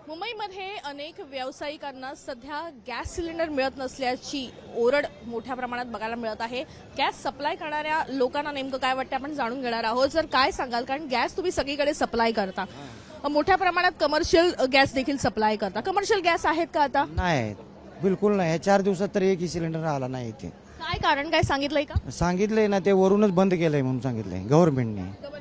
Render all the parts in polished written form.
मुंबईमध्ये अनेक व्यावसायिकांना सध्या गॅस सिलेंडर मिळत नसल्याची ओरड मोठ्या प्रमाणात बघायला मिळत आहे. गॅस सप्लाय करणाऱ्या लोकांना नेमकं काय वाटतं आपण जाणून घेणार आहोत. जर काय सांगाल, कारण गॅस तुम्ही सगळीकडे सप्लाय करता, मोठ्या प्रमाणात कमर्शियल गॅस देखील सप्लाय करता. कमर्शियल गॅस आहेत का आता? नाही, बिलकुल नाही. 4 दिवसात तर एकही सिलेंडर आला नाही इथे. काय कारण काय सांगितलंय का? सांगितलंय ना, ते वरूनच बंद केलंय म्हणून सांगितलंय गव्हर्नमेंटने.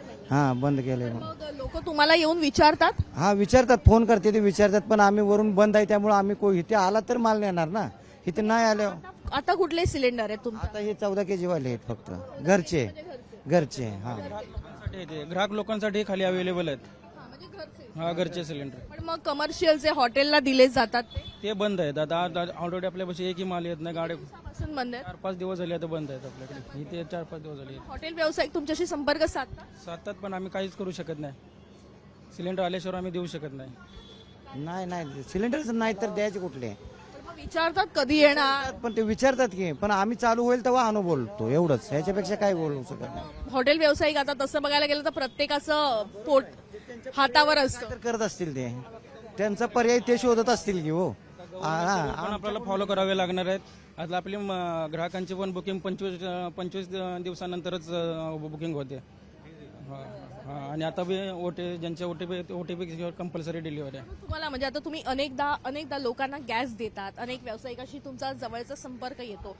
बंद केलंय म्हणून. मग लोक तुम्हाला येऊन विचारतात? विचारतात, फोन करते ते विचारतात, पण आम्ही वरून बंद आहे त्यामुळे आम्ही इथे आला तर माल नेणार ना. इथे नाही आल्यावर आता कुठले सिलेंडर आहेत तुमचे? आता हे 14 kg वाले आहेत फक्त घरचे. घरचे ग्राहक लोकांसाठी खाली अवेलेबल आहेत. घरचे सिलेंडर. पण मग कमर्शियलचे हॉटेलला दिले जातात ते बंद आहेत. आता ऑलरेडी आपल्यापाशी एकही माल येत नाही. गाड्या पासून बंद आहेत. 4-5 दिवस झाले आता बंद आहेत आपल्याकडे. इथे 4-5 दिवस झाले हॉटेल व्यावसायिक तुमच्याशी संपर्क साधतात, पण आम्ही काहीच करू शकत नाही. सिलेंडर आल्याशिवाय आम्ही देऊ शकत नाही. नाही सिलेंडरच नाही तर द्यायचे कुठले. मग विचारतात कधी येणार. पण ते विचारतात की, पण आम्ही चालू होईल तेव्हा आणू बोलतो, एवढंच. ह्याच्यापेक्षा काय बोलू शकत नाही. हॉटेल व्यावसायिक आता तसं बघायला गेलं तर प्रत्येकाचं पोट हातावर असतं. तर करत असतील ते, त्यांचा पर्याय ते शोधत असतील की. हो पण आपल्याला फॉलो करावे लागणार आहेत. आता आपली ग्राहकांची पण बुकिंग 25 दिवसानंतरच बुकिंग होते. आणि आता ज्यांच्या ओटीपी कंपल्सरी डिलिव्हरी आहे. तुम्हाला म्हणजे आता तुम्ही अनेकदा लोकांना गॅस देतात, अनेक व्यावसायिकाशी तुमचा जवळचा संपर्क येतो.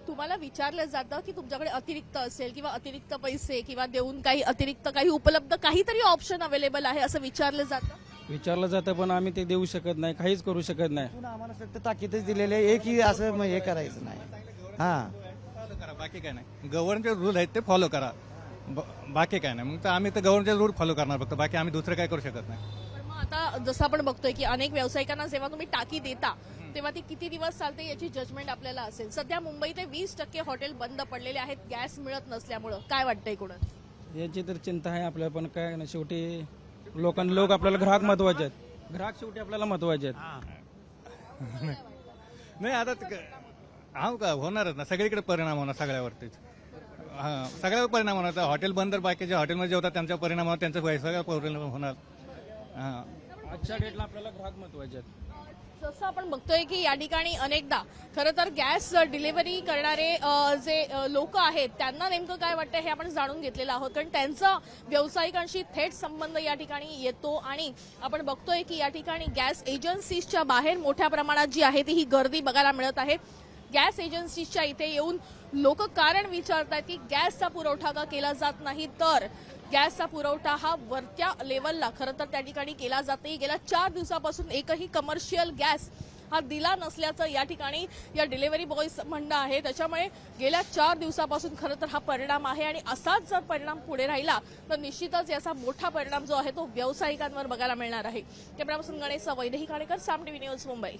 तुम्हाला विचारलं जातं की तुमच्याकडे अतिरिक्त असेल किंवा अतिरिक्त पैसे किंवा देऊन काही अतिरिक्त काही उपलब्ध काहीतरी ऑप्शन अवेलेबल आहे असं विचारलं जातं, पण आम्ही ते देऊ शकत नाही, काहीच करू शकत नाही. आम्हाला सक्त ताकीदच दिलेले आहे, एकही असं हे करायचं नाही. फॉलो करा, बाकी काय नाही. गव्हर्नमेंटचे रूल आहेत ते फॉलो करा, बाकी काय नाही. मग तर आम्ही तर गव्हर्नमेंटचे रूल फॉलो करणार फक्त, बाकी आम्ही दुसरं काय करू शकत नाही. पण मग आता जसं आपण बघतोय की अनेक व्यावसायिकांना जेव्हा तुम्ही टाकी देता तेव्हा ती किती दिवस चालते याची जजमेंट आपल्याला असेल. सध्या मुंबईत 20% हॉटेल बंद पडलेले आहेत गॅस मिळत नसल्यामुळे. काय वाटतंय कोणाला? याची तर चिंता आहे आपल्याला, पण काय ना, शेवटी लोक आपल्याला ग्राहक महत्वाचे आहेत. ग्राहक शेवटी आपल्याला महत्वाचे आहेत. नाही आता का होणारच ना, सगळीकडे परिणाम होणार सगळ्यावरतीच. सगळ्यावर परिणाम होणार. हॉटेल बंद, तर बाकीचे हॉटेलमध्ये जेवतात त्यांचा परिणाम होणार, त्यांचा सगळा परिणाम होणार. आजच्या डेटला आपल्याला ग्राहक महत्वाचे आहेत. जसं आपण बघतोय की या ठिकाणी अनेकदा खरं तर गॅस डिलिव्हरी करणारे जे लोक आहेत त्यांना नेमकं काय वाटतं हे आपण जाणून घेतलेलं आहोत, कारण त्यांचा व्यावसायिकांशी थेट संबंध या ठिकाणी येतो. आणि आपण बघतोय की या ठिकाणी गॅस एजन्सीजच्या बाहेर मोठ्या प्रमाणात जी आहे ती ही गर्दी बघायला मिळत आहे. गॅस एजन्सीच्या इथे येऊन लोक कारण विचारतात की गॅसचा पुरवठा का केला जात नाही, तर गॅसचा पुरवठा हा वरच्या लेवलला खरं तर त्या ठिकाणी केला जाते. गेल्या 4 दिवसापासून एकही कमर्शियल गॅस हा दिला नसल्याचं या ठिकाणी या डिलिव्हरी बॉयज म्हणणं आहे. त्याच्यामुळे गेल्या 4 दिवसापासून खरं तर हा परिणाम आहे, आणि असाच जर परिणाम पुढे राहिला तर निश्चितच याचा मोठा परिणाम जो आहे तो व्यावसायिकांवर बघायला मिळणार आहे. कॅमेरापर्सन गणेश वैदेही काणेकर, साम टीव्ही न्यूज, मुंबई.